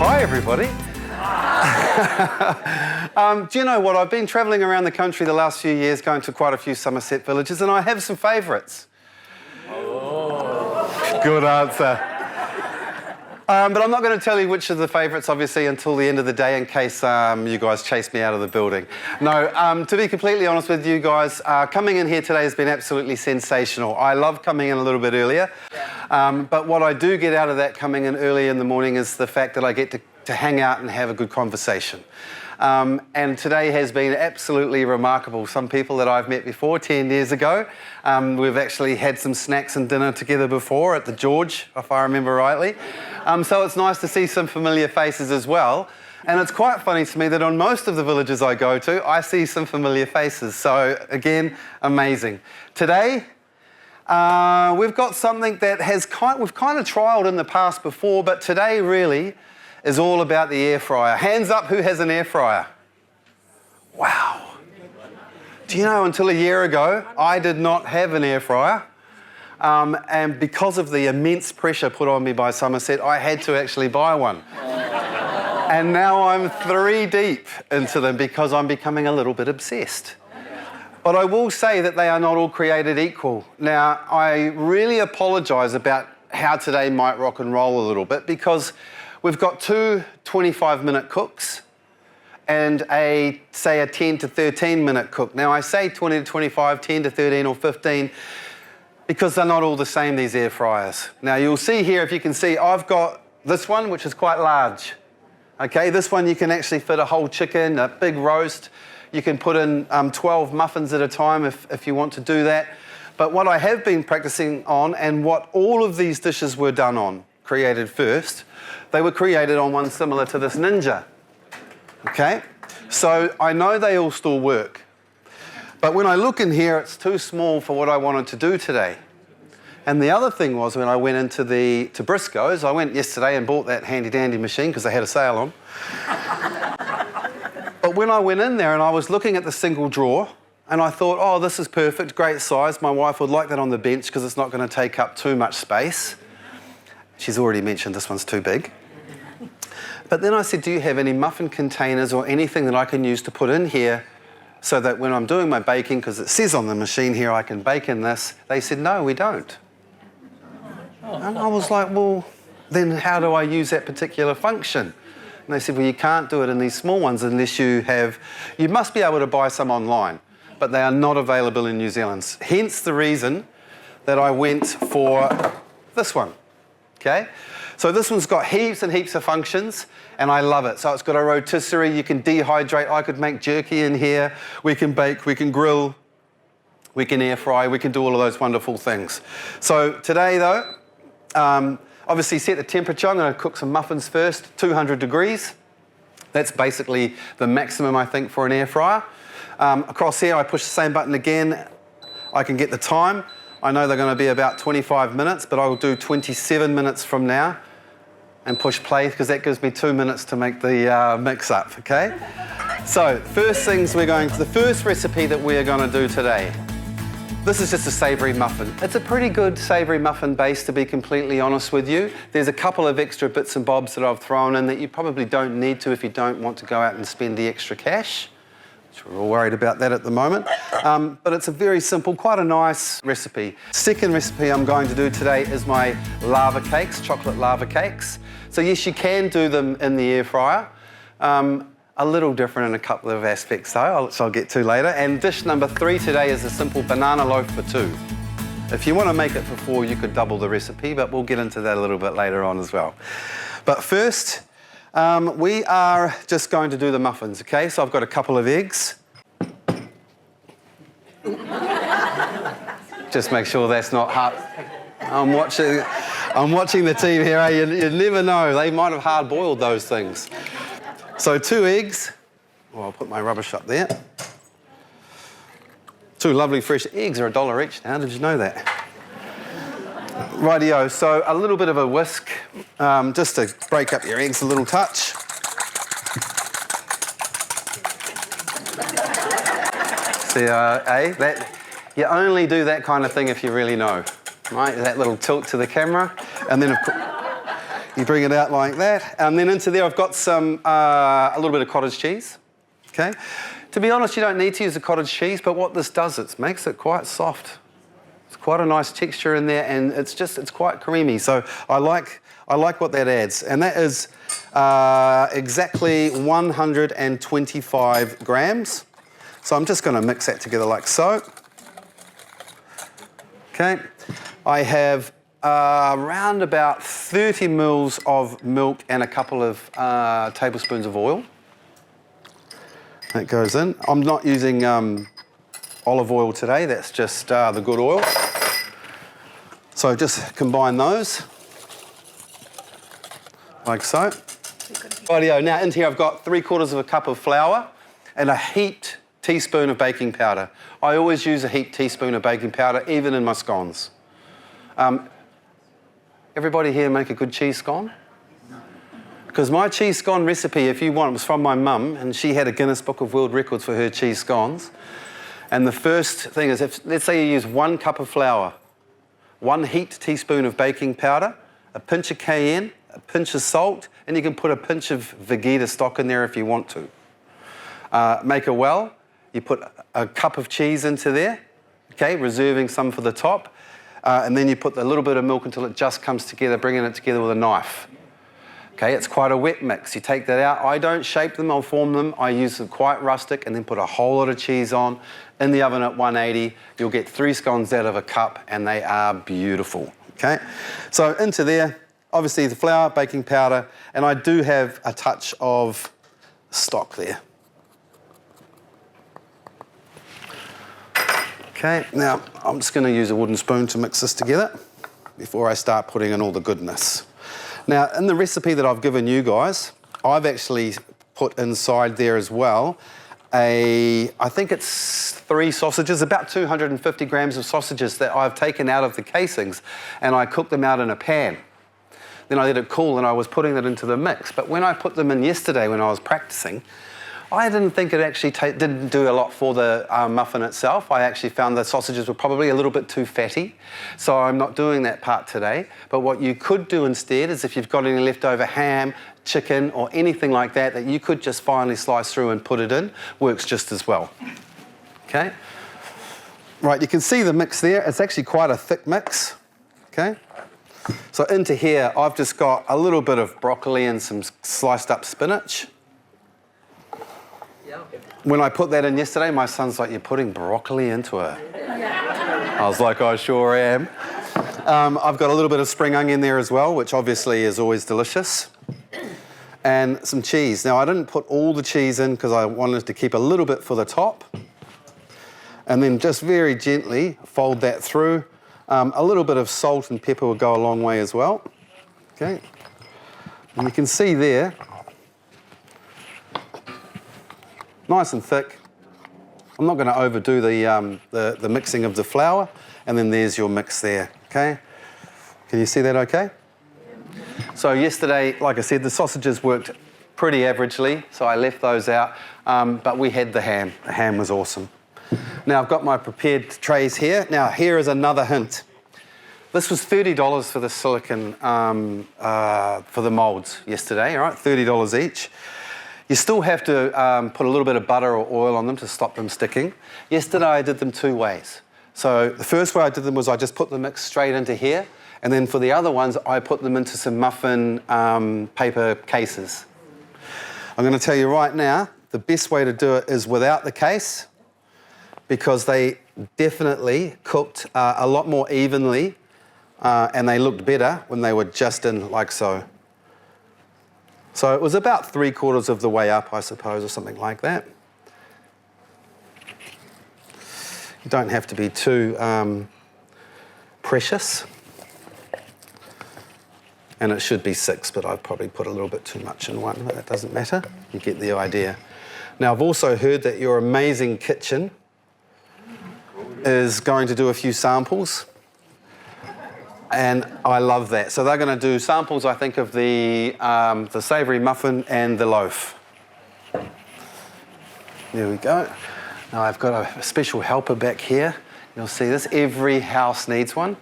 Hi, everybody. Do you know what? I've been travelling around the country the last few years, going to quite a few Somerset villages, and I have some favourites. Oh. Good answer. But I'm not going to tell you which of the favourites, obviously, until the end of the day, in case you guys chase me out of the building. No, to be completely honest with you guys, coming in here today has been absolutely sensational. I love coming in a little bit earlier, but what I do get out of that coming in early in the morning is the fact that I get to hang out and have a good conversation. And today has been absolutely remarkable. Some people that I've met before, 10 years ago, we've actually had some snacks and dinner together before at the George, if I remember rightly. So it's nice to see some familiar faces as well. And it's quite funny to me that on most of the villages I go to, I see some familiar faces. So again, amazing. Today, we've got something that we've kind of trialled in the past before, but today really is all about the air fryer. Hands up, who has an air fryer? Wow. Do you know, until a year ago, I did not have an air fryer. And because of the immense pressure put on me by Somerset, I had to actually buy one. And now I'm 3 deep into them because I'm becoming a little bit obsessed. But I will say that they are not all created equal. Now, I really apologise about how today might rock and roll a little bit because we've got two 25-minute cooks and say a 10 to 13-minute cook. Now, I say 20 to 25, 10 to 13 or 15 because they're not all the same, these air fryers. Now, you'll see here, if you can see, I've got this one, which is quite large. Okay, this one you can actually fit a whole chicken, a big roast. You can put in 12 muffins at a time if you want to do that. But what I have been practicing on, and what all of these dishes were done on, created first, they were created on one similar to this Ninja. Okay, so I know they all still work. But when I look in here, it's too small for what I wanted to do today. And the other thing was when I went into to Briscoe's, I went yesterday and bought that handy-dandy machine because they had a sale on. But when I went in there and I was looking at the single drawer, and I thought, oh, this is perfect, great size. My wife would like that on the bench because it's not going to take up too much space. She's already mentioned this one's too big. But then I said, do you have any muffin containers or anything that I can use to put in here so that when I'm doing my baking, because it says on the machine here I can bake in this, they said, no, we don't. And I was like, well, then how do I use that particular function? And they said, well, you can't do it in these small ones unless you must be able to buy some online, but they are not available in New Zealand. Hence the reason that I went for this one, okay? So this one's got heaps and heaps of functions, and I love it. So it's got a rotisserie, you can dehydrate, I could make jerky in here, we can bake, we can grill, we can air fry, we can do all of those wonderful things. So today though, obviously set the temperature. I'm going to cook some muffins first, 200 degrees. That's basically the maximum, I think, for an air fryer. Across here, I push the same button again. I can get the time. I know they're going to be about 25 minutes, but I will do 27 minutes from now and push play because that gives me 2 minutes to make the mix up, okay? So, the first recipe that we are going to do today. This is just a savoury muffin. It's a pretty good savoury muffin base, to be completely honest with you. There's a couple of extra bits and bobs that I've thrown in that you probably don't need to if you don't want to go out and spend the extra cash. Which we're all worried about that at the moment. But it's a very simple, quite a nice recipe. Second recipe I'm going to do today is my lava cakes, chocolate lava cakes. So yes, you can do them in the air fryer. A little different in a couple of aspects though, which I'll get to later. And dish number 3 today is a simple banana loaf for 2. If you want to make it for 4, you could double the recipe, but we'll get into that a little bit later on as well. But first, we are just going to do the muffins, okay? So I've got a couple of eggs. Just make sure that's not hard. I'm watching the team here, eh? You never know, they might have hard-boiled those things. So 2 eggs. Well, I'll put my rubbish up there. 2 lovely fresh eggs are $1 each now, did you know that? Rightio, so a little bit of a whisk, just to break up your eggs a little touch. See, you only do that kind of thing if you really know, right? That little tilt to the camera, and then of course, You bring it out like that. And then into there I've got some, a little bit of cottage cheese. Okay. To be honest, you don't need to use the cottage cheese, but what this does, it makes it quite soft. It's quite a nice texture in there, and it's quite creamy. So I like what that adds. And that is exactly 125 grams. So I'm just going to mix that together like so. Okay. I have around about 30 mils of milk and a couple of tablespoons of oil. That goes in. I'm not using olive oil today, that's just the good oil. So just combine those, like so. Rightio, now into here I've got 3/4 of a cup of flour and a heaped teaspoon of baking powder. I always use a heaped teaspoon of baking powder, even in my scones. Everybody here make a good cheese scone? Because my cheese scone recipe, if you want, was from my mum, and she had a Guinness Book of World Records for her cheese scones. And the first thing is, let's say you use 1 cup of flour, 1 heaped teaspoon of baking powder, a pinch of cayenne, a pinch of salt, and you can put a pinch of Vegeta stock in there if you want to. Make a well, you put a cup of cheese into there, okay, reserving some for the top, and then you put a little bit of milk until it just comes together, bringing it together with a knife. Okay, it's quite a wet mix. You take that out. I don't shape them, I'll form them. I use them quite rustic and then put a whole lot of cheese on. In the oven at 180, you'll get 3 scones out of a cup and they are beautiful, okay? So into there, obviously the flour, baking powder, and I do have a touch of stock there. Okay, now I'm just gonna use a wooden spoon to mix this together before I start putting in all the goodness. Now, in the recipe that I've given you guys, I've actually put inside there as well I think it's 3 sausages, about 250 grams of sausages that I've taken out of the casings, and I cooked them out in a pan. Then I let it cool and I was putting it into the mix. But when I put them in yesterday when I was practicing, I didn't think it actually didn't do a lot for the muffin itself. I actually found the sausages were probably a little bit too fatty, so I'm not doing that part today. But what you could do instead is if you've got any leftover ham, chicken, or anything like that, that you could just finely slice through and put it in, works just as well. Okay? Right, you can see the mix there. It's actually quite a thick mix. Okay? So into here, I've just got a little bit of broccoli and some sliced up spinach. When I put that in yesterday, my son's like, "You're putting broccoli into it." I was like, "I sure am." I've got a little bit of spring onion there as well, which obviously is always delicious. And some cheese. Now, I didn't put all the cheese in because I wanted to keep a little bit for the top. And then just very gently fold that through. A little bit of salt and pepper will go a long way as well. Okay. And you can see there, nice and thick. I'm not going to overdo the mixing of the flour, and then there's your mix there, okay? Can you see that okay? So yesterday, like I said, the sausages worked pretty averagely, so I left those out, but we had the ham. The ham was awesome. Now I've got my prepared trays here. Now here is another hint. This was $30 for the silicone, for the moulds yesterday, all right? $30 each. You still have to put a little bit of butter or oil on them to stop them sticking. Yesterday I did them 2 ways. So the first way I did them was I just put the mix straight into here, and then for the other ones I put them into some muffin paper cases. I'm going to tell you right now, the best way to do it is without the case, because they definitely cooked a lot more evenly and they looked better when they were just in like so. So it was about 3/4 of the way up, I suppose, or something like that. You don't have to be too precious. And it should be 6, but I've probably put a little bit too much in one, but that doesn't matter. You get the idea. Now, I've also heard that your amazing kitchen is going to do a few samples. And I love that. So they're going to do samples, I think, of the savoury muffin and the loaf. There we go. Now I've got a special helper back here. You'll see this. Every house needs one.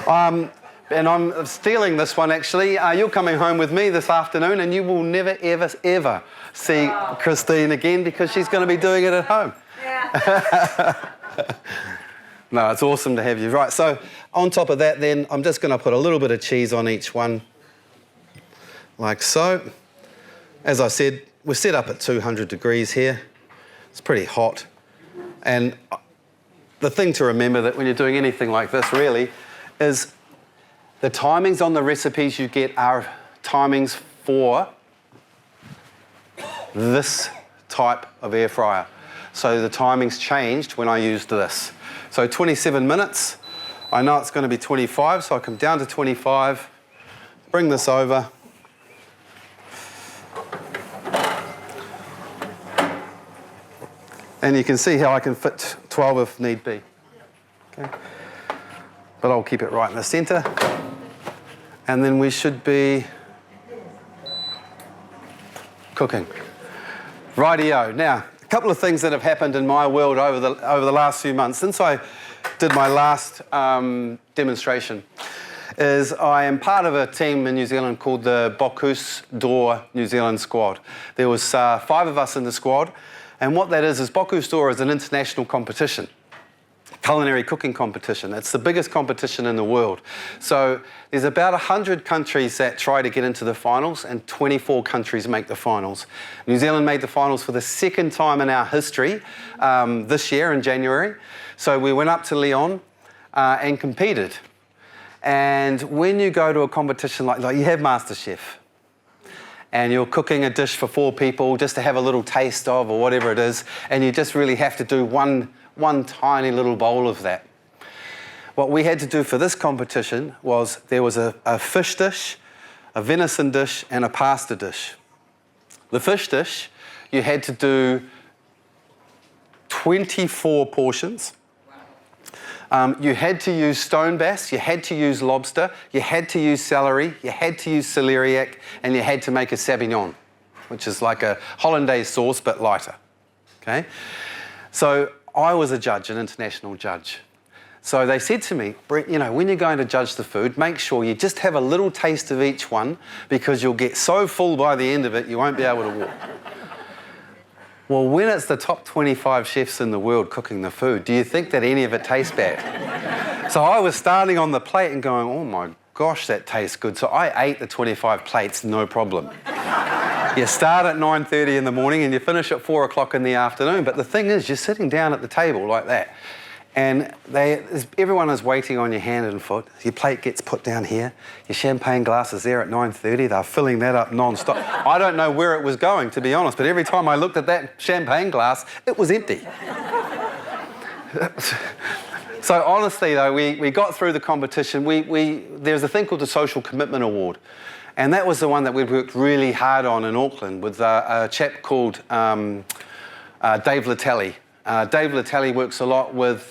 And I'm stealing this one, actually. You're coming home with me this afternoon, and you will never, ever, ever see Christine again because she's going to be doing it at home. Yeah. No, it's awesome to have you. Right, so on top of that then, I'm just going to put a little bit of cheese on each one, like so. As I said, we're set up at 200 degrees here. It's pretty hot. And the thing to remember that when you're doing anything like this, really, is the timings on the recipes you get are timings for this type of air fryer. So the timings changed when I used this. So 27 minutes. I know it's going to be 25, so I come down to 25, bring this over. And you can see how I can fit 12 if need be. Okay. But I'll keep it right in the centre. And then we should be cooking. Rightio. Now, a couple of things that have happened in my world over the last few months since I did my last demonstration is I am part of a team in New Zealand called the Bocuse d'Or New Zealand squad. There was 5 of us in the squad, and what that is Bocuse d'Or is an international competition. Culinary cooking competition. It's the biggest competition in the world. So there's about 100 countries that try to get into the finals and 24 countries make the finals. New Zealand made the finals for the second time in our history this year in January. So we went up to Lyon and competed. And when you go to a competition like you have MasterChef and you're cooking a dish for 4 people just to have a little taste of or whatever it is, and you just really have to do one tiny little bowl of that. What we had to do for this competition was there was a fish dish, a venison dish, and a pasta dish. The fish dish, you had to do 24 portions. You had to use stone bass, you had to use lobster, you had to use celery, you had to use celeriac, and you had to make a sauvignon, which is like a hollandaise sauce but lighter. Okay? So I was a judge, an international judge. So they said to me, Brett, you know, when you're going to judge the food, make sure you just have a little taste of each one because you'll get so full by the end of it, you won't be able to walk. Well, when it's the top 25 chefs in the world cooking the food, do you think that any of it tastes bad? So I was standing on the plate and going, oh my gosh, that tastes good. So I ate the 25 plates, no problem. You start at 9:30 in the morning and you finish at 4 o'clock in the afternoon. But the thing is, you're sitting down at the table like that. And everyone is waiting on your hand and foot. Your plate gets put down here. Your champagne glass is there at 9:30. They're filling that up non-stop. I don't know where it was going, to be honest, but every time I looked at that champagne glass, it was empty. So honestly, though, we got through the competition. There's a thing called the Social Commitment Award. And that was the one that we worked really hard on in Auckland with a chap called Dave Latelli. Dave Latelli works a lot with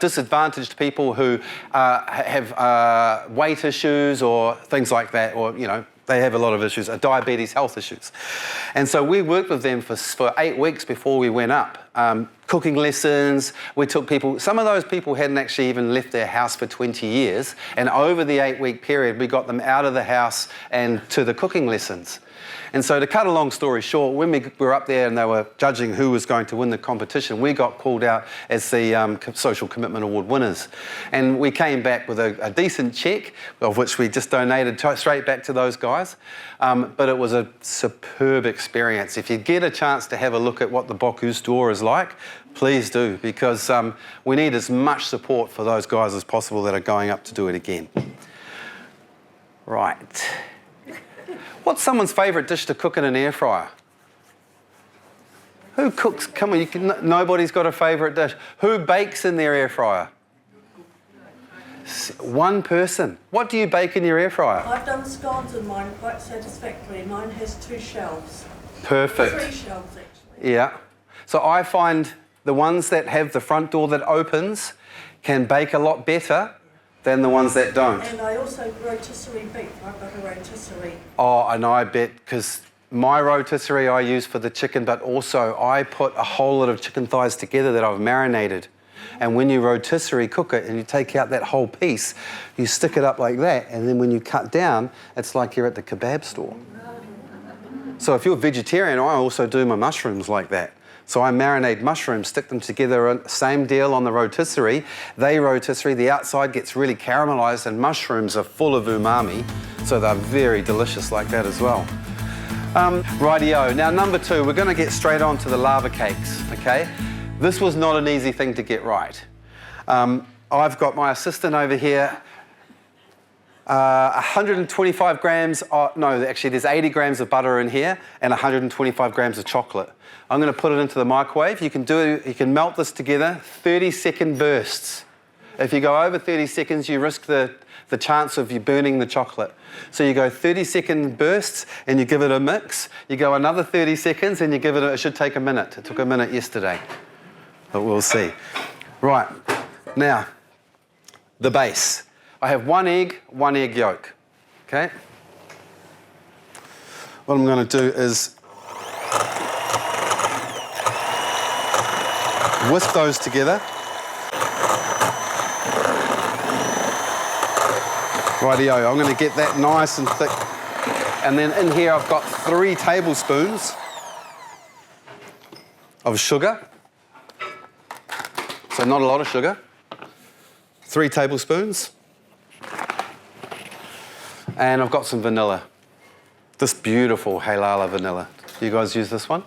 disadvantaged people who have weight issues or things like that, or, you know, they have a lot of issues, diabetes, health issues. And so we worked with them for 8 weeks before we went up. Cooking lessons, we took people, some of those people hadn't actually even left their house for 20 years. And over the 8-week period, we got them out of the house and to the cooking lessons. And so to cut a long story short, when we were up there and they were judging who was going to win the competition, we got called out as the Social Commitment Award winners. And we came back with a decent cheque, of which we just donated straight back to those guys. But it was a superb experience. If you get a chance to have a look at what the Bocuse d'Or is like, please do, because we need as much support for those guys as possible that are going up to do it again. Right. What's someone's favourite dish to cook in an air fryer? Who cooks? Come on, nobody's got a favourite dish. Who bakes in their air fryer? One person. What do you bake in your air fryer? I've done scones in mine quite satisfactorily. Mine has 2 shelves. Perfect. 3 shelves, actually. Yeah. So I find the ones that have the front door that opens can bake a lot better than the ones that don't. And I also rotisserie beef. I've got a rotisserie. Oh, and I bet, because my rotisserie I use for the chicken, but also I put a whole lot of chicken thighs together that I've marinated. And when you rotisserie cook it and you take out that whole piece, you stick it up like that, and then when you cut down, it's like you're at the kebab store. So if you're vegetarian, I also do my mushrooms like that. So I marinate mushrooms, stick them together, same deal on the rotisserie. They rotisserie, the outside gets really caramelized, and mushrooms are full of umami, so they're very delicious like that as well. Rightio, now number 2, we're gonna get straight on to the lava cakes, okay? This was not an easy thing to get right. I've got my assistant over here, 125 grams, no, actually there's 80 grams of butter in here and 125 grams of chocolate. I'm gonna put it into the microwave. You can melt this together, 30-second bursts. If you go over 30 seconds, you risk the chance of you burning the chocolate. So you go 30-second bursts and you give it a mix. You go another 30 seconds and you give it should take a minute. It took a minute yesterday, but we'll see. Right, now, the base. I have one egg yolk, okay? What I'm gonna do is whisk those together. Rightio, I'm going to get that nice and thick. And then in here I've got 3 tablespoons of sugar. So not a lot of sugar. 3 tablespoons. And I've got some vanilla. This beautiful Halala vanilla. Do you guys use this one?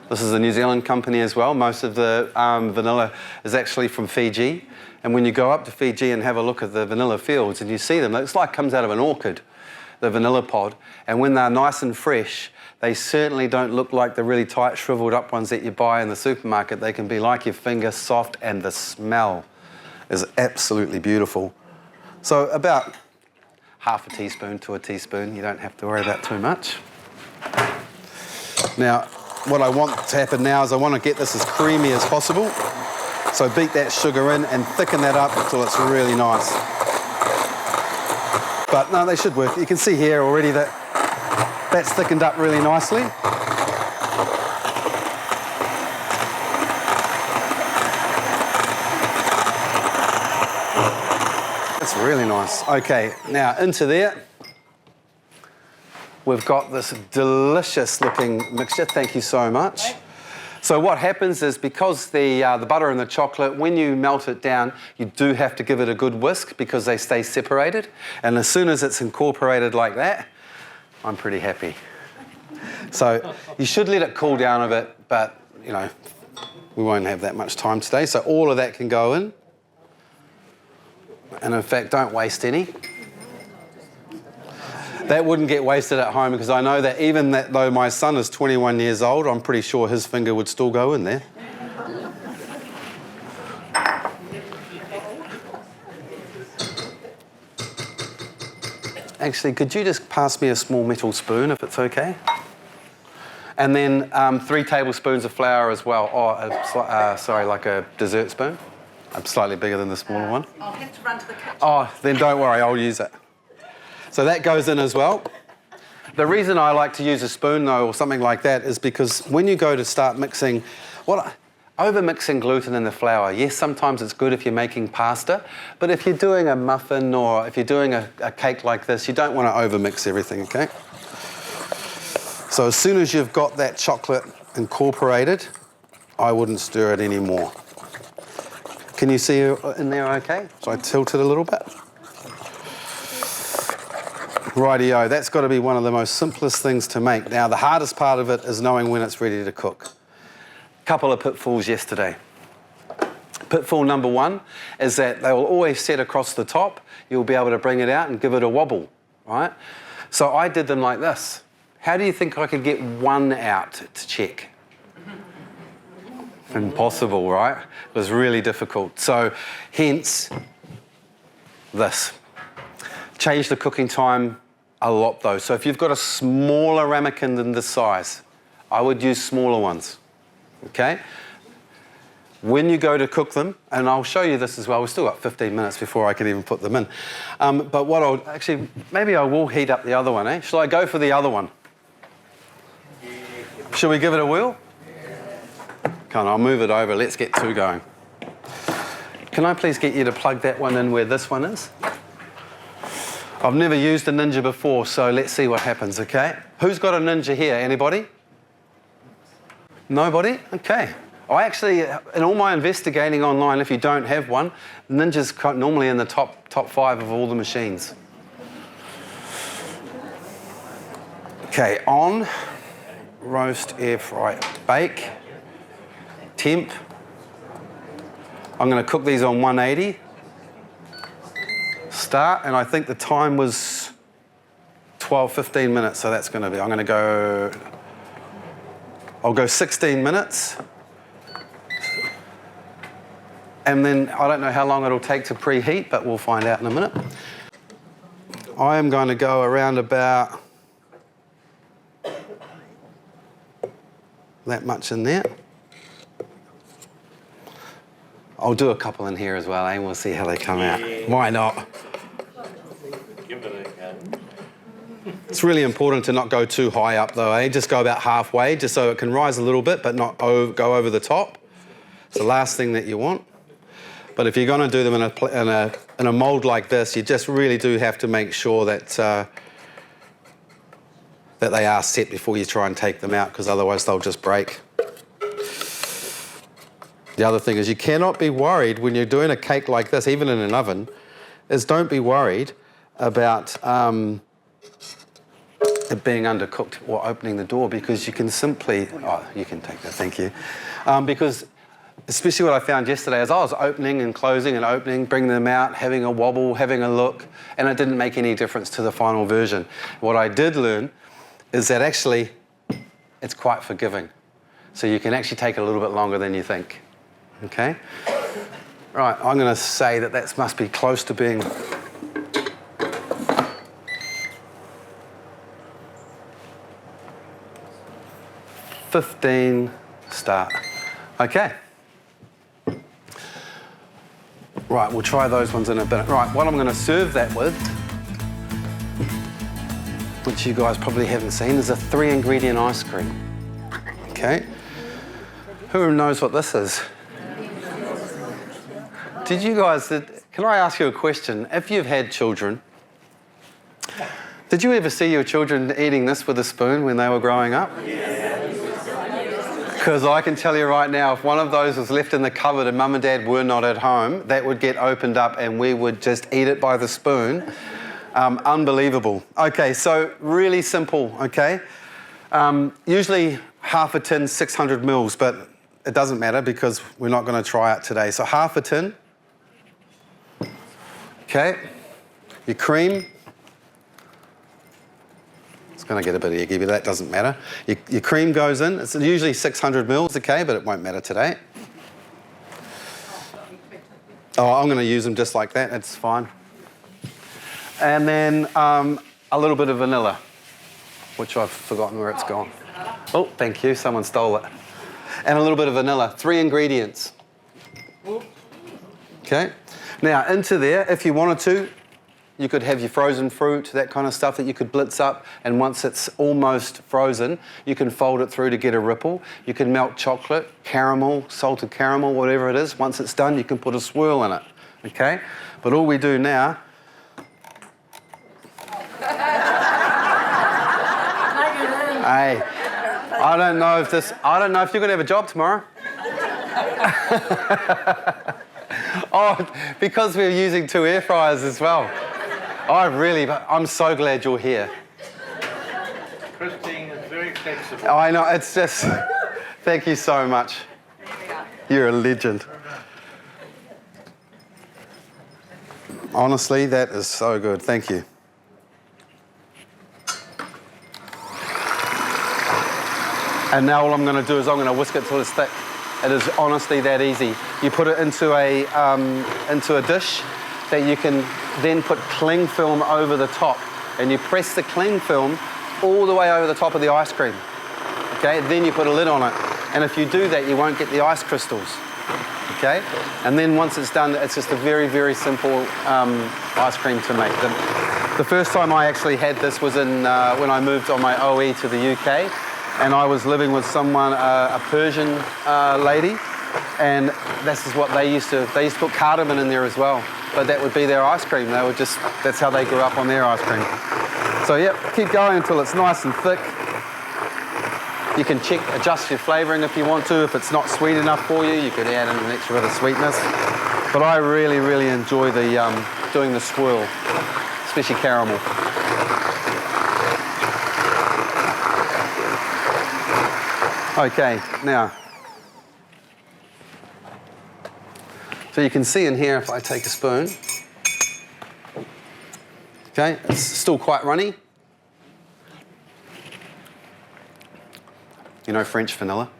This is a New Zealand company as well. Most of the vanilla is actually from Fiji. And when you go up to Fiji and have a look at the vanilla fields and you see them, it's like it comes out of an orchid, the vanilla pod. And when they're nice and fresh, they certainly don't look like the really tight, shriveled up ones that you buy in the supermarket. They can be like your finger, soft, and the smell is absolutely beautiful. So about half a teaspoon to a teaspoon. You don't have to worry about too much. Now, what I want to happen now is I want to get this as creamy as possible. So beat that sugar in and thicken that up until it's really nice. But no, they should work. You can see here already that that's thickened up really nicely. That's really nice. Okay, now into there. We've got this delicious looking mixture. Thank you so much. So what happens is because the butter and the chocolate, when you melt it down, you do have to give it a good whisk because they stay separated. And as soon as it's incorporated like that, I'm pretty happy. So you should let it cool down a bit, but you know, we won't have that much time today. So all of that can go in. And in fact, don't waste any. That wouldn't get wasted at home because I know that even though my son is 21 years old, I'm pretty sure his finger would still go in there. Actually, could you just pass me a small metal spoon if it's okay? And then 3 tablespoons of flour as well. Oh, sorry, like a dessert spoon. I'm slightly bigger than the smaller one. I'll have to run to the kitchen. Oh, then don't worry, I'll use it. So that goes in as well. The reason I like to use a spoon though, or something like that, is because when you go to start mixing, over-mixing gluten in the flour, yes, sometimes it's good if you're making pasta, but if you're doing a muffin or if you're doing a cake like this, you don't want to over-mix everything, okay? So as soon as you've got that chocolate incorporated, I wouldn't stir it anymore. Can you see in there okay? So I tilt it a little bit. Rightio, that's got to be one of the most simplest things to make. Now, the hardest part of it is knowing when it's ready to cook. Couple of pitfalls yesterday. Pitfall number 1 is that they will always set across the top. You'll be able to bring it out and give it a wobble, right? So I did them like this. How do you think I could get 1 out to check? Impossible, right? It was really difficult. So hence this. Change the cooking time a lot though. So if you've got a smaller ramekin than this size, I would use smaller ones, okay? When you go to cook them, and I'll show you this as well, we've still got 15 minutes before I can even put them in. But what I'll, actually, maybe I will heat up the other one, eh? Shall I go for the other one? Shall we give it a whirl? Come on, I'll move it over, let's get 2 going. Can I please get you to plug that one in where this one is? I've never used a Ninja before, so let's see what happens, okay? Who's got a Ninja here? Anybody? Nobody? Okay. I actually, in all my investigating online, if you don't have one, Ninja's normally in the top 5 of all the machines. Okay, on, roast, air fry, bake, temp. I'm going to cook these on 180. Start, and I think the time was 15 minutes, so that's going to be, I'll go 16 minutes. And then I don't know how long it'll take to preheat, but we'll find out in a minute. I am going to go around about that much in there. I'll do a couple in here as well, and we'll see how they come out. Why not? It's really important to not go too high up though, eh? Just go about halfway, just so it can rise a little bit, but not go over the top. It's the last thing that you want. But if you're going to do them in a mould like this, you just really do have to make sure that that they are set before you try and take them out, because otherwise they'll just break. The other thing is you cannot be worried when you're doing a cake like this, even in an oven, is don't be worried about it being undercooked or opening the door, because you can simply, you can take that, thank you. Because especially what I found yesterday is I was opening and closing and opening, bringing them out, having a wobble, having a look, and it didn't make any difference to the final version. What I did learn is that actually it's quite forgiving. So you can actually take a little bit longer than you think. Okay? Right, I'm going to say that must be close to being 15, start. Okay. Right, we'll try those ones in a bit. Right, what I'm going to serve that with, which you guys probably haven't seen, is a 3-ingredient ice cream. Okay. Who knows what this is? Did you guys, can I ask you a question? If you've had children, did you ever see your children eating this with a spoon when they were growing up? Because I can tell you right now, if one of those was left in the cupboard and Mum and Dad were not at home, that would get opened up and we would just eat it by the spoon. Unbelievable. Okay, so really simple, okay? Usually half a tin, 600 mils, but it doesn't matter because we're not going to try it today. So half a tin. Okay. Your cream. It's going to get a bit eggy, but that doesn't matter. Your cream goes in. It's usually 600 mils, okay, but it won't matter today. Oh, I'm going to use them just like that. It's fine. And then a little bit of vanilla, which I've forgotten where it's gone. Oh, thank you. Someone stole it. And a little bit of vanilla. 3 ingredients. Okay. Now, into there, if you wanted to, you could have your frozen fruit, that kind of stuff that you could blitz up, and once it's almost frozen, you can fold it through to get a ripple. You can melt chocolate, caramel, salted caramel, whatever it is. Once it's done, you can put a swirl in it, okay? But all we do now... Hey, I don't know if you're going to have a job tomorrow. Oh, because we're using 2 air fryers as well. I'm so glad you're here. Christine is very flexible. I know, it's just, thank you so much. You're a legend. Honestly, that is so good. Thank you. And now all I'm going to do is I'm going to whisk it till it's thick. It is honestly that easy. You put it into a dish that you can then put cling film over the top, and you press the cling film all the way over the top of the ice cream. Okay, then you put a lid on it, and if you do that, you won't get the ice crystals. Okay, and then once it's done, it's just a very, very simple ice cream to make. The first time I actually had this was when I moved on my OE to the UK. And I was living with someone, a Persian lady, And this is what they used to put cardamom in there as well. But that would be their ice cream. That's how they grew up on their ice cream. So yep, keep going until it's nice and thick. You can adjust your flavouring if you want to. If it's not sweet enough for you, you could add in an extra bit of sweetness. But I really, really enjoy doing the swirl, especially caramel. Okay, now, so you can see in here if I take a spoon, okay, it's still quite runny. You know French vanilla?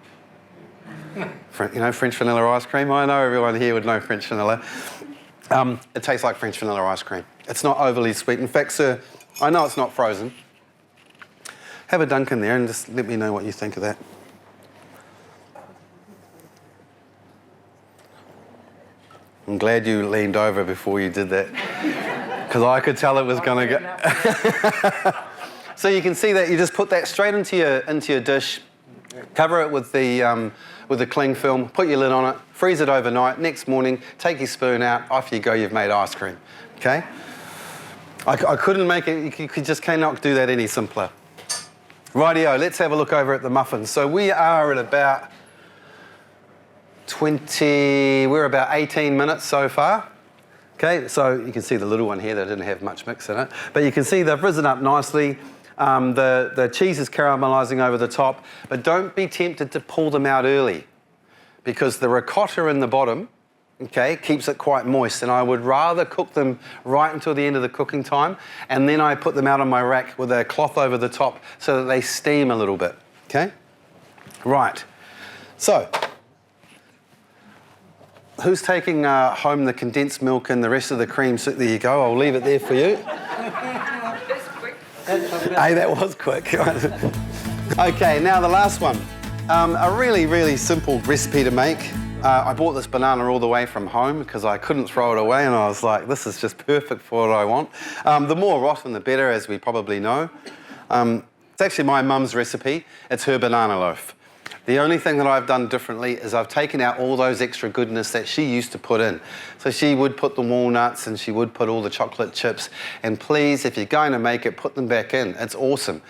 You know French vanilla ice cream? I know everyone here would know French vanilla. It tastes like French vanilla ice cream. It's not overly sweet. In fact, sir, I know it's not frozen. Have a dunk in there and just let me know what you think of that. I'm glad you leaned over before you did that, because I could tell it was going to go. So you can see that you just put that straight into your dish, cover it with the cling film, put your lid on it, freeze it overnight. Next morning, take your spoon out, off you go. You've made ice cream. Okay? I couldn't make it. You just cannot do that any simpler. Rightio, let's have a look over at the muffins. So we are at about we're about 18 minutes so far. Okay, so you can see the little one here that didn't have much mix in it. But you can see they've risen up nicely. The cheese is caramelising over the top. But don't be tempted to pull them out early, because the ricotta in the bottom, okay, keeps it quite moist. And I would rather cook them right until the end of the cooking time. And then I put them out on my rack with a cloth over the top so that they steam a little bit. Okay? Right. So, who's taking home the condensed milk and the rest of the cream? So there you go. I'll leave it there for you. That's quick. Hey, that was quick. Okay, now the last one. A really, really simple recipe to make. I bought this banana all the way from home because I couldn't throw it away, and I was like, this is just perfect for what I want. The more rotten, the better, as we probably know. It's actually my mum's recipe. It's her banana loaf. The only thing that I've done differently is I've taken out all those extra goodness that she used to put in. So she would put the walnuts and she would put all the chocolate chips. And please, if you're going to make it, put them back in. It's awesome.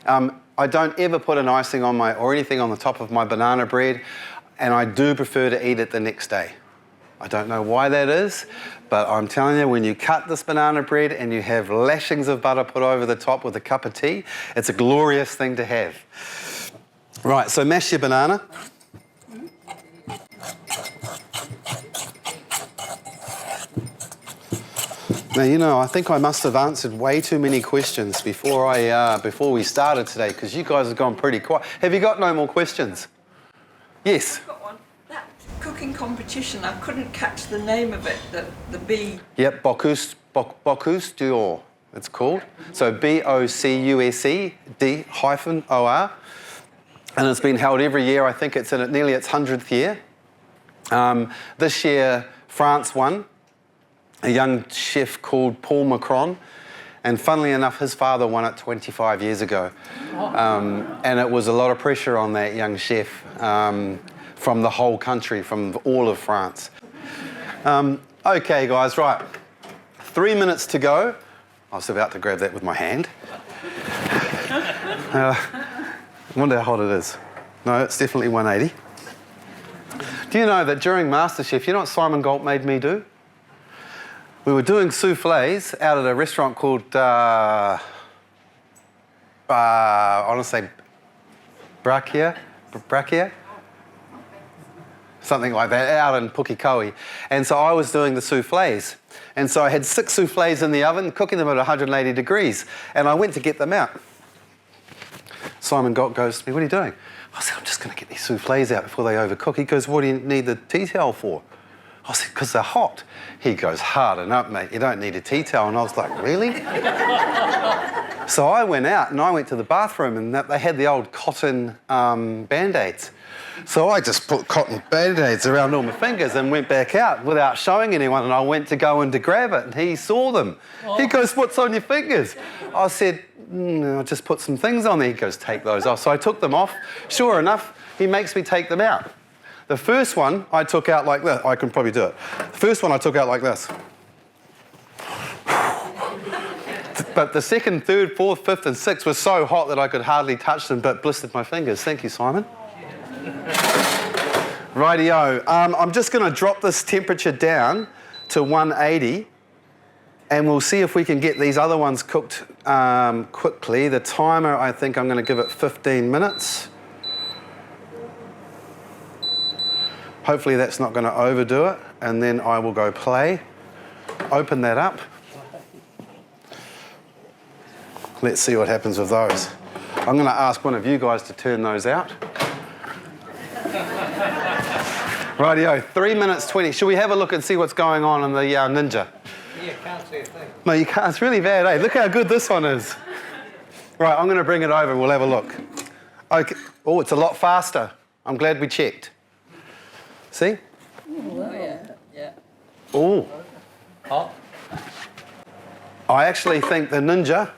I don't ever put an icing on or anything on the top of my banana bread, and I do prefer to eat it the next day. I don't know why that is, but I'm telling you, when you cut this banana bread and you have lashings of butter put over the top with a cup of tea, it's a glorious thing to have. Right, so mash your banana. Now, you know, I think I must have answered way too many questions before we started today, because you guys have gone pretty quiet. Have you got no more questions? Yes? I've got one. That cooking competition, I couldn't catch the name of it, the B. Yep, Bocuse d'Or, it's called. So BOCUSE-D-OR. And it's been held every year. I think it's in nearly its 100th year. This year, France won. A young chef called Paul Macron. And funnily enough, his father won it 25 years ago. And it was a lot of pressure on that young chef from the whole country, from all of France. Okay, guys, right. 3 minutes to go. I was about to grab that with my hand. I wonder how hot it is. No, it's definitely 180. Do you know that during MasterChef, you know what Simon Galt made me do? We were doing soufflés out at a restaurant called, I want to say Brachia? Something like that, out in Pukekohe. And so I was doing the soufflés. And so I had 6 soufflés in the oven, cooking them at 180 degrees. And I went to get them out. Simon Galt goes to me, what are you doing? I said, I'm just going to get these soufflés out before they overcook. He goes, what do you need the tea towel for? I said, because they're hot. He goes, harden up, mate. You don't need a tea towel. And I was like, really? So I went out and I went to the bathroom, and they had the old cotton Band-Aids. So I just put cotton Band-Aids around all my fingers and went back out without showing anyone, and I went to go in to grab it, and he saw them. Oh. He goes, what's on your fingers? I said, I just put some things on there. He goes, take those off. So I took them off. Sure enough, he makes me take them out. The first one I took out like this. I can probably do it. The first one I took out like this. But the second, third, fourth, fifth, and sixth were so hot that I could hardly touch them, but blistered my fingers. Thank you, Simon. Rightio. I'm just going to drop this temperature down to 180, and we'll see if we can get these other ones cooked quickly. The timer, I think I'm going to give it 15 minutes. Hopefully that's not going to overdo it, and then I will go play. Open that up. Let's see what happens with those. I'm going to ask one of you guys to turn those out. Rightio, 3 minutes 20. Should we have a look and see what's going on in the Ninja? Yeah, can't see a thing. No, you can't. It's really bad, eh? Look how good this one is. Right, I'm going to bring it over and we'll have a look. Okay. Oh, it's a lot faster. I'm glad we checked. See? Oh, yeah. Oh. Hot. I actually think the Ninja...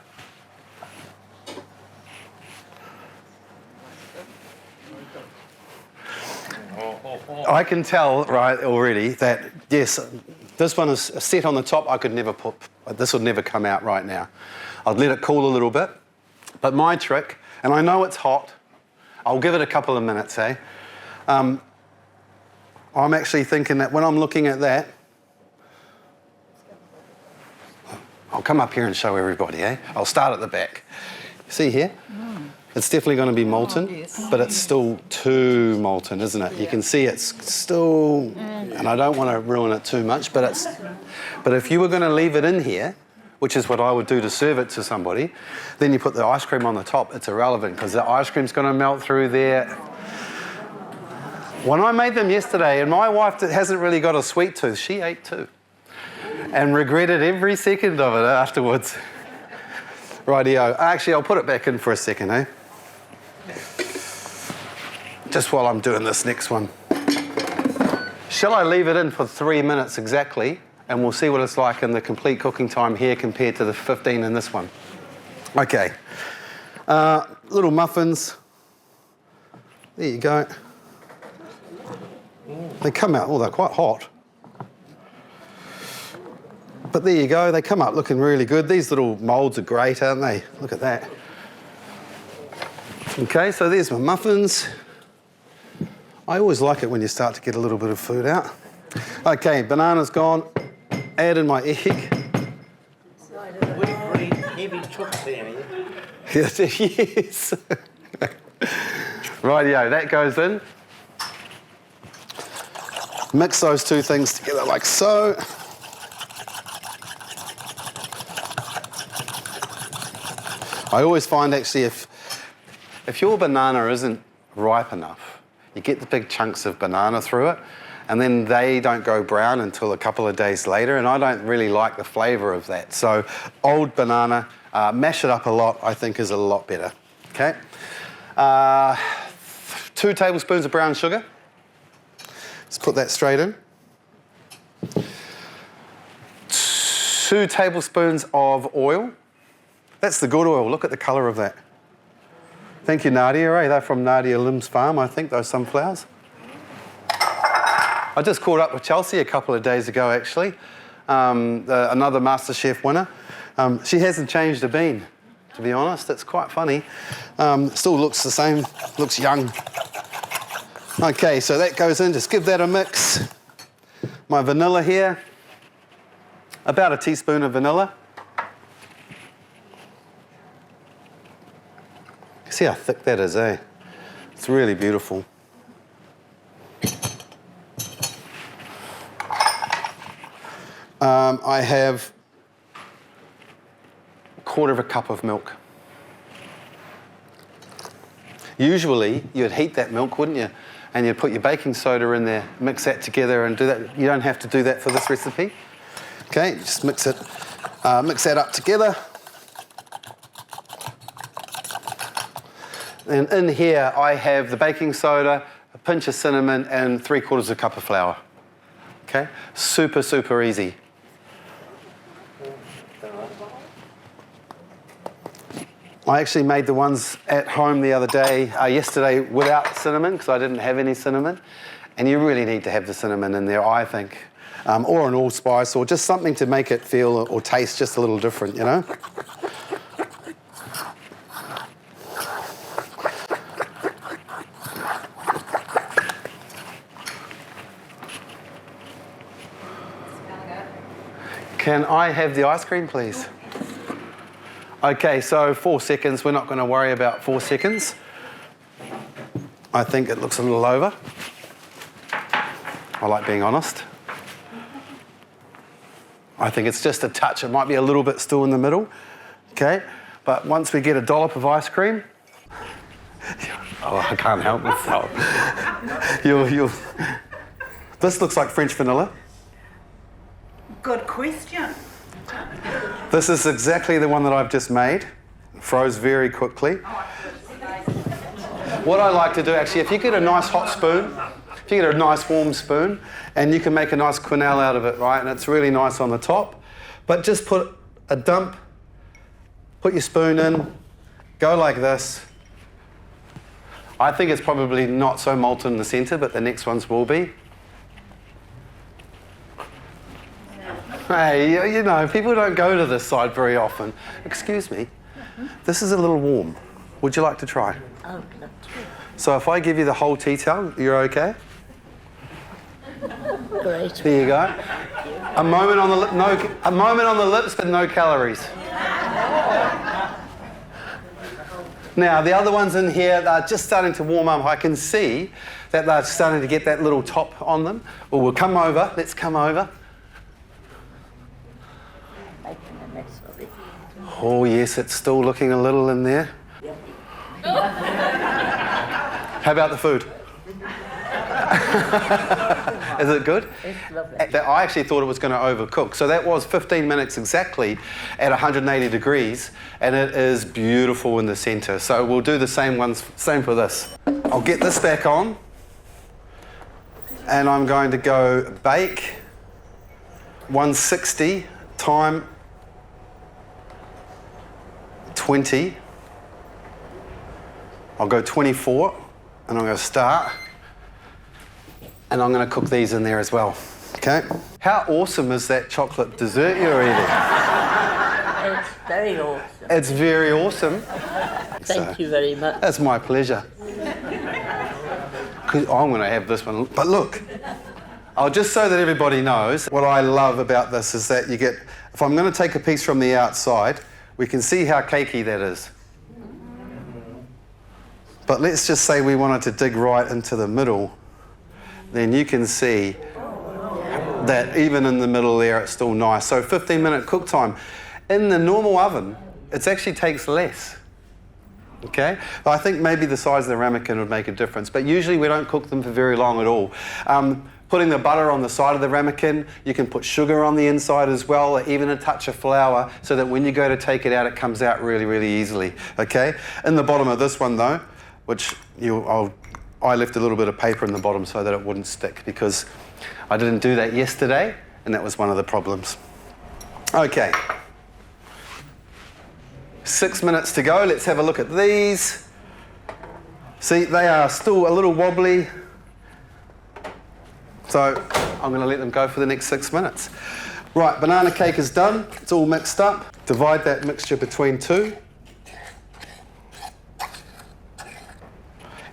I can tell, right, already that, yes, this one is set on the top. I could never put, this would never come out right now. I'd let it cool a little bit. But my trick, and I know it's hot, I'll give it a couple of minutes, eh? I'm actually thinking that when I'm looking at that, I'll come up here and show everybody, eh? I'll start at the back. See here? It's definitely going to be molten, but it's still too molten, isn't it? You can see it's still, and I don't want to ruin it too much, but if you were going to leave it in here, which is what I would do to serve it to somebody, then you put the ice cream on the top. It's irrelevant because the ice cream's going to melt through there. When I made them yesterday, and my wife that hasn't really got a sweet tooth, she ate too, and regretted every second of it afterwards. Rightio. Actually, I'll put it back in for a second, eh? Just while I'm doing this next one. Shall I leave it in for 3 minutes exactly, and we'll see what it's like in the complete cooking time here compared to the 15 in this one. Okay. Little muffins. There you go. They come out, they're quite hot. But there you go, they come up looking really good. These little moulds are great, aren't they? Look at that. Okay, so there's my muffins. I always like it when you start to get a little bit of food out. Okay, banana's gone. Add in my egg. We've pretty heavy chooks down here. Yes. Rightio, that goes in. Mix those two things together like so. I always find actually if your banana isn't ripe enough, you get the big chunks of banana through it, and then they don't go brown until a couple of days later, and I don't really like the flavour of that. So old banana, mash it up a lot, I think is a lot better. Okay. 2 tablespoons of brown sugar. Let's put that straight in. 2 tablespoons of oil. That's the good oil. Look at the colour of that. Thank you, Nadia. Eh? They're from Nadia Lim's farm, I think, those sunflowers. I just caught up with Chelsea a couple of days ago, actually. Another MasterChef winner. She hasn't changed a bean, to be honest. It's quite funny. Still looks the same, looks young. Okay, so that goes in. Just give that a mix. My vanilla here. About a teaspoon of vanilla. See how thick that is, eh? It's really beautiful. I have a 1/4 cup of milk. Usually, you'd heat that milk, wouldn't you? And you'd put your baking soda in there, mix that together and do that. You don't have to do that for this recipe. Okay, just mix that up together. And in here, I have the baking soda, a pinch of cinnamon, and 3/4 cup of flour. Okay? Super, super easy. I actually made the ones at home the other day, yesterday, without cinnamon, because I didn't have any cinnamon. And you really need to have the cinnamon in there, I think. Or an allspice, or just something to make it feel or taste just a little different, you know? Can I have the ice cream, please? Okay, so 4 seconds. We're not going to worry about 4 seconds. I think it looks a little over. I like being honest. I think it's just a touch. It might be a little bit still in the middle. Okay, but once we get a dollop of ice cream, oh, I can't help myself. This looks like French vanilla. Good question. This is exactly the one that I've just made. Froze very quickly. What I like to do, actually, if you get a nice hot spoon, if you get a nice warm spoon, and you can make a nice quenelle out of it, right? And it's really nice on the top. But just put a dump, put your spoon in, go like this. I think it's probably not so molten in the centre, but the next ones will be. Hey, you know, people don't go to this side very often. Excuse me, this is a little warm. Would you like to try? Oh, that's So if I give you the whole tea towel, you're okay? great. There you go. A moment on the a moment on the lips, but no calories. Now the other ones in here, they're just starting to warm up. I can see that they're starting to get that little top on them. Well, we'll come over. Let's come over. Making a mess of it. Oh yes, it's still looking a little in there. How about the food? Is it good? It's lovely. I actually thought it was going to overcook. So that was 15 minutes exactly at 180 degrees, and it is beautiful in the centre. So we'll do the same for this. I'll get this back on, and I'm going to go bake 160 time 20. I'll go 24, and I'm going to start. And I'm going to cook these in there as well, okay? How awesome is that chocolate dessert you're eating? It's very awesome. It's very awesome. Thank you very much. That's my pleasure. 'Cause I'm going to have this one. But look, just so that everybody knows, what I love about this is that you get, if I'm going to take a piece from the outside, we can see how cakey that is. But let's just say we wanted to dig right into the middle, then you can see that even in the middle there, it's still nice. So 15-minute cook time. In the normal oven, it actually takes less. Okay? I think maybe the size of the ramekin would make a difference, but usually we don't cook them for very long at all. Putting the butter on the side of the ramekin, you can put sugar on the inside as well, or even a touch of flour, so that when you go to take it out, it comes out really, really easily. Okay? In the bottom of this one though, which I left a little bit of paper in the bottom so that it wouldn't stick, because I didn't do that yesterday, and that was one of the problems. Okay. 6 minutes to go. Let's have a look at these. See, they are still a little wobbly. So I'm going to let them go for the next 6 minutes. Right, banana cake is done. It's all mixed up. Divide that mixture between two.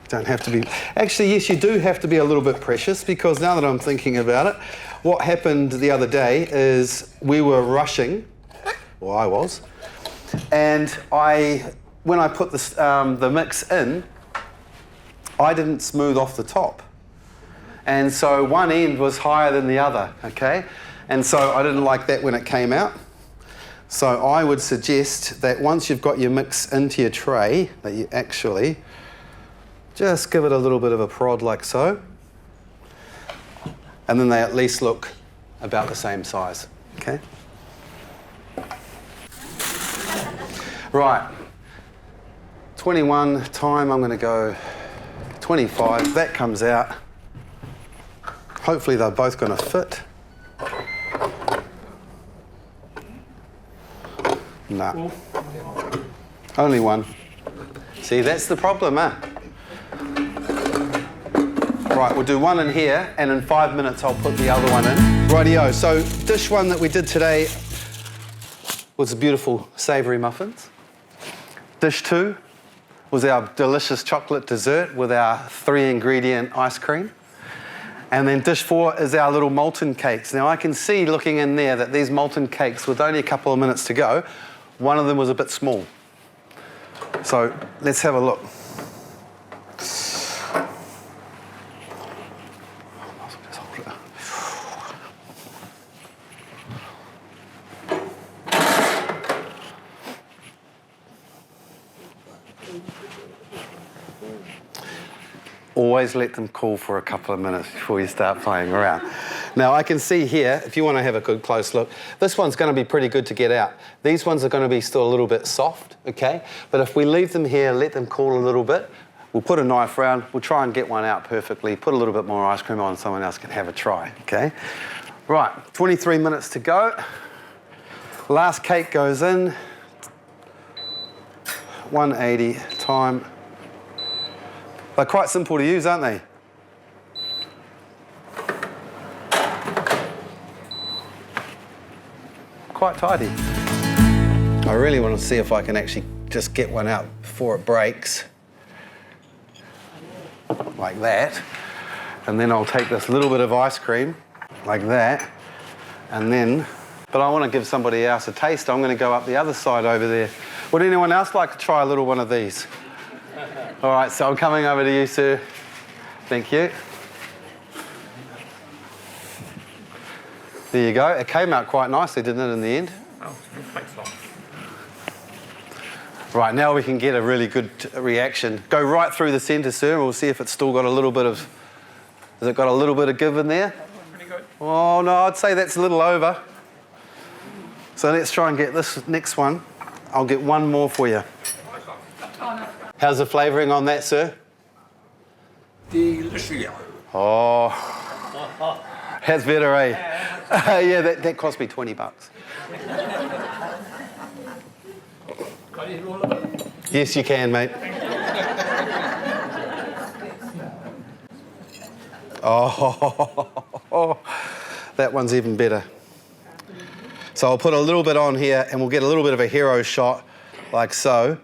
Don't have to be... Actually, yes, you do have to be a little bit precious, because now that I'm thinking about it, what happened the other day is we were rushing, or I was, and when I put the mix in, I didn't smooth off the top. And so one end was higher than the other, okay? And so I didn't like that when it came out. So I would suggest that once you've got your mix into your tray, that you actually just give it a little bit of a prod like so. And then they at least look about the same size, okay? Right, 21 time, I'm going to go 25. That comes out. Hopefully they're both going to fit. No. Only one. See, that's the problem, huh? Right, we'll do one in here, and in 5 minutes I'll put the other one in. Rightio, so dish one that we did today was the beautiful savoury muffins. Dish two was our delicious chocolate dessert with our 3-ingredient ice cream. And then dish four is our little molten cakes. Now I can see looking in there that these molten cakes, with only a couple of minutes to go, one of them was a bit small. So let's have a look. Always let them cool for a couple of minutes before you start playing around. Now I can see here, if you want to have a good close look, this one's going to be pretty good to get out. These ones are going to be still a little bit soft, okay? But if we leave them here, let them cool a little bit, we'll put a knife around, we'll try and get one out perfectly, put a little bit more ice cream on, someone else can have a try, okay? Right, 23 minutes to go. Last cake goes in. 180 time. They're quite simple to use, aren't they? Quite tidy. I really want to see if I can actually just get one out before it breaks. Like that. And then I'll take this little bit of ice cream, like that, and then, but I want to give somebody else a taste. I'm going to go up the other side over there. Would anyone else like to try a little one of these? All right, so I'm coming over to you, sir. Thank you. There you go. It came out quite nicely, didn't it, in the end? Oh, thanks a lot. Right, now we can get a really good reaction. Go right through the centre, sir, and we'll see if it's still got a little bit of... Has it got a little bit of give in there? Pretty good. Oh, no, I'd say that's a little over. So let's try and get this next one. I'll get one more for you. How's the flavouring on that, sir? Delicious. Oh, that's better, eh? Yeah, that cost me $20. Can you eat all of it? Yes, you can, mate. Oh, that one's even better. So I'll put a little bit on here and we'll get a little bit of a hero shot, like so.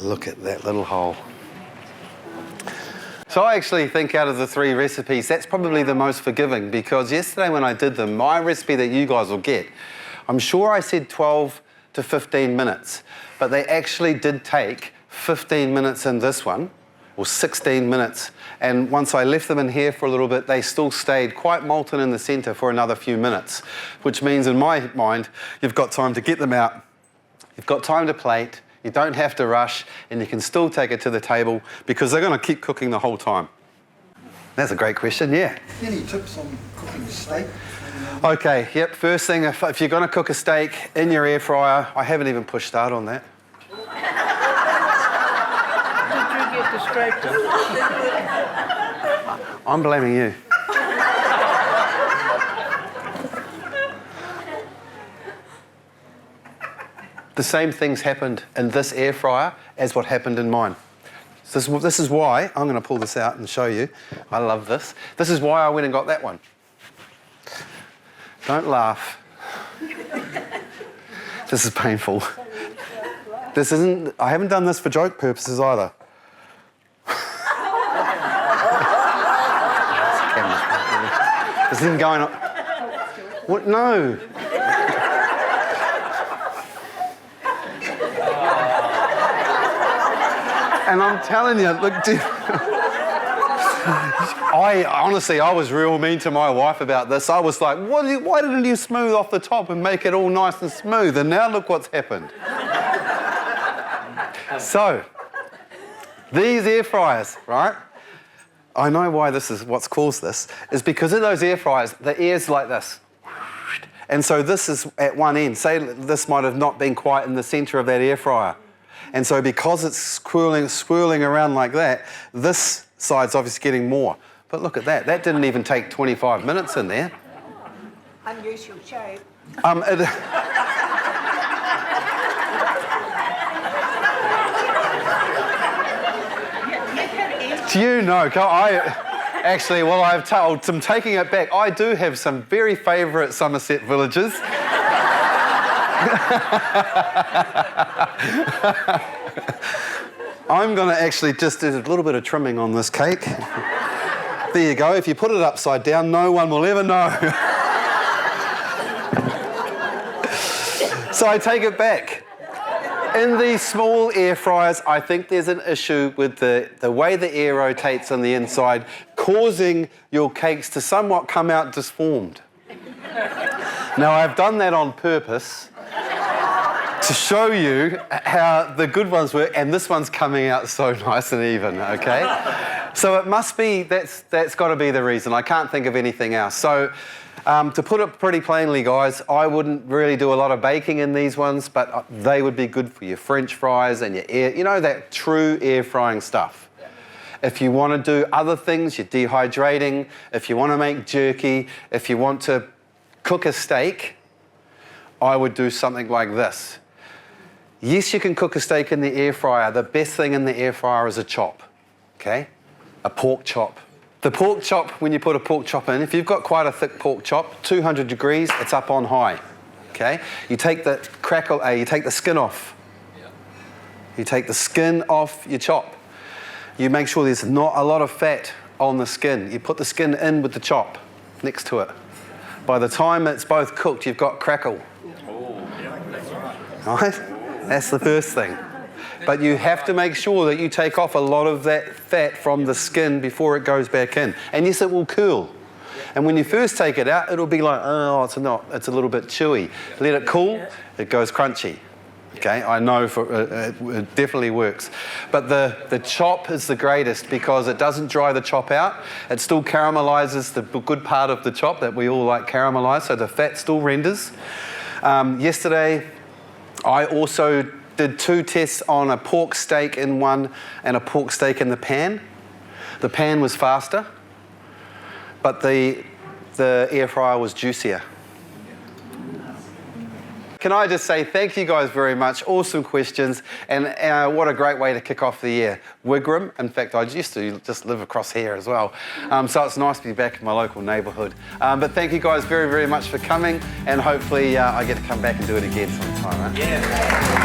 Look at that little hole. So I actually think out of the 3 recipes, that's probably the most forgiving, because yesterday when I did them, my recipe that you guys will get, I'm sure I said 12 to 15 minutes, but they actually did take 15 minutes in this one, or 16 minutes, and once I left them in here for a little bit, they still stayed quite molten in the centre for another few minutes, which means in my mind, you've got time to get them out, you've got time to plate, you don't have to rush, and you can still take it to the table because they're going to keep cooking the whole time. That's a great question, yeah. Any tips on cooking steak? Okay, yep, first thing, if you're going to cook a steak in your air fryer, I haven't even pushed start on that. Did you get distracted? I'm blaming you. The same things happened in this air fryer as what happened in mine. So this is why, I'm going to pull this out and show you. I love this. This is why I went and got that one. Don't laugh. This is painful. This isn't, I haven't done this for joke purposes either. This isn't going on. What? No. And I'm telling you, look, I was real mean to my wife about this. I was like, why didn't you smooth off the top and make it all nice and smooth? And now look what's happened. So, these air fryers, right? I know why this is what's caused this, is because in those air fryers, the air's like this. And so this is at one end. Say this might have not been quite in the centre of that air fryer. And so because it's swirling around like that, this side's obviously getting more. But look at that. That didn't even take 25 minutes in there. Unusual shape. Do you know, Actually, well, I'm taking it back. I do have some very favourite Somerset villages. I'm going to actually just do a little bit of trimming on this cake. There you go. If you put it upside down, no one will ever know. So I take it back. In these small air fryers, I think there's an issue with the way the air rotates on the inside, causing your cakes to somewhat come out disformed. Now, I've done that on purpose to show you how the good ones work, and this one's coming out so nice and even, okay? So it must be, that's got to be the reason. I can't think of anything else. So to put it pretty plainly, guys, I wouldn't really do a lot of baking in these ones, but they would be good for your French fries and your that true air frying stuff. If you want to do other things, you're dehydrating, if you want to make jerky, if you want to cook a steak, I would do something like this. Yes, you can cook a steak in the air fryer. The best thing in the air fryer is a chop, okay? A pork chop. The pork chop, when you put a pork chop in, if you've got quite a thick pork chop, 200 degrees, it's up on high, okay? You take the you take the skin off. You take the skin off your chop. You make sure there's not a lot of fat on the skin. You put the skin in with the chop next to it. By the time it's both cooked, you've got crackle. Right? That's the first thing. But you have to make sure that you take off a lot of that fat from the skin before it goes back in. And yes, it will curl. And when you first take it out, it'll be like, oh, it's a little bit chewy. Let it cool, it goes crunchy. Okay, I know it definitely works. But the chop is the greatest because it doesn't dry the chop out. It still caramelizes the good part of the chop that we all like caramelized, so the fat still renders. Yesterday, I also did 2 tests on a pork steak in one and a pork steak in the pan. The pan was faster, but the air fryer was juicier. Can I just say thank you guys very much, awesome questions, and what a great way to kick off the year. Wigram, in fact, I used to just live across here as well, so it's nice to be back in my local neighbourhood. But thank you guys very, very much for coming, and hopefully I get to come back and do it again sometime. Yeah.